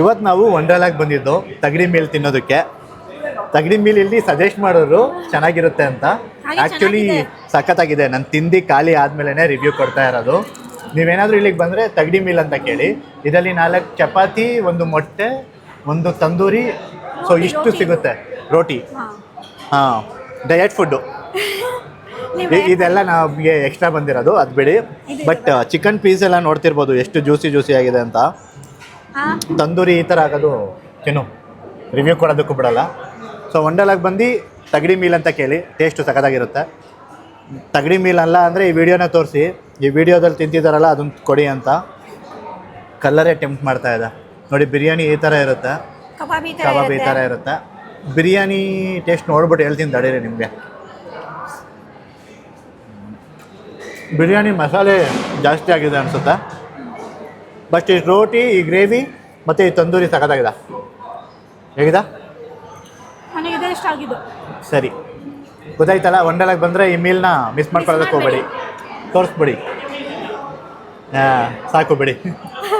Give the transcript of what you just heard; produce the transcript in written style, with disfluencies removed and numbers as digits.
ಇವತ್ತು ನಾವು ವಂಡರ್ಲಾಗೆ ಬಂದಿದ್ದು ತಗಡಿ ಮೀಲ್ ತಿನ್ನೋದಕ್ಕೆ. ತಗಡಿ ಮೀಲ್ ಇಲ್ಲಿ ಸಜೆಸ್ಟ್ ಮಾಡೋರು ಚೆನ್ನಾಗಿರುತ್ತೆ ಅಂತ. ಆ್ಯಕ್ಚುಲಿ ಸಖತ್ತಾಗಿದೆ. ನಾನು ತಿಂದು ಖಾಲಿ ಆದಮೇಲೆ ರಿವ್ಯೂ ಕೊಡ್ತಾ ಇರೋದು. ನೀವೇನಾದರೂ ಇಲ್ಲಿಗೆ ಬಂದರೆ ತಗಡಿ ಮೀಲ್ ಅಂತ ಕೇಳಿ. ಇದರಲ್ಲಿ 4 ಚಪಾತಿ, 1 ಮೊಟ್ಟೆ, 1 ತಂದೂರಿ, ಸೊ ಇಷ್ಟು ಸಿಗುತ್ತೆ. ರೋಟಿ. ಹಾಂ, ಡಯಟ್ ಫುಡ್ಡು. ಇದೆಲ್ಲ ನಮಗೆ ಎಕ್ಸ್ಟ್ರಾ ಬಂದಿರೋದು, ಅದು ಬಿಡಿ. ಬಟ್ ಚಿಕನ್ ಪೀಸ್ ಎಲ್ಲ ನೋಡ್ತಿರ್ಬೋದು ಎಷ್ಟು ಜ್ಯೂಸಿ ಆಗಿದೆ ಅಂತ. ತಂದೂರಿ ಈ ಥರ ಆಗೋದು ತಿನ್ನು, ರಿವ್ಯೂ ಕೊಡೋದಕ್ಕೂ ಬಿಡಲ್ಲ. ಸೊ ವಂಡರ್ಲಾಗೆ ಬಂದು ತಗಡಿ ಮೀಲ್ ಅಂತ ಕೇಳಿ, ಟೇಸ್ಟು ಸಖತ್ತಾಗಿರುತ್ತೆ. ತಗಡಿ ಮೀಲ್ ಅಲ್ಲ ಅಂದರೆ ಈ ವಿಡಿಯೋನ ತೋರಿಸಿ, ಈ ವಿಡಿಯೋದಲ್ಲಿ ತಿಂತಿದ್ದಾರಲ್ಲ ಅದನ್ನು ಕೊಡಿ ಅಂತ. ಕಲ್ಲರೇ ಟೆಂಪ್ಟ್ ಮಾಡ್ತಾ ಇದೆ ನೋಡಿ. ಬಿರಿಯಾನಿ ಈ ಥರ ಇರುತ್ತೆ, ಕಬಾಬ್ ಈ ಥರ ಇರುತ್ತೆ. ಬಿರಿಯಾನಿ ಟೇಸ್ಟ್ ನೋಡ್ಬಿಟ್ಟು ಹೇಳ್ತೀನಿ ತಡೀರಿ ನಿಮಗೆ. ಬಿರಿಯಾನಿ ಮಸಾಲೆ ಜಾಸ್ತಿ ಆಗಿದೆ ಅನಿಸುತ್ತೆ. ಬಟ್ ಈ ರೋಟಿ, ಈ ಗ್ರೇವಿ ಮತ್ತು ಈ ತಂದೂರಿ ಸಖತ್ತಾಗಿದೆ. ಹೇಗಿದೆ? ನನಗೆ ಇಷ್ಟ ಆಗಿದ್ದು. ಸರಿ, ಗೊತ್ತಾಯ್ತಲ್ಲ. ವಂಡರ್ಲಾಗೆ ಬಂದರೆ ಈ ಮೀಲ್ನ ಮಿಸ್ ಮಾಡ್ಕೊಳ್ಳೋದಕ್ಕೆ ಹೋಗ್ಬೇಡಿ, ತೋರಿಸ್ಬಿಡಿ. ಸಾಕು ಬಿಡಿ.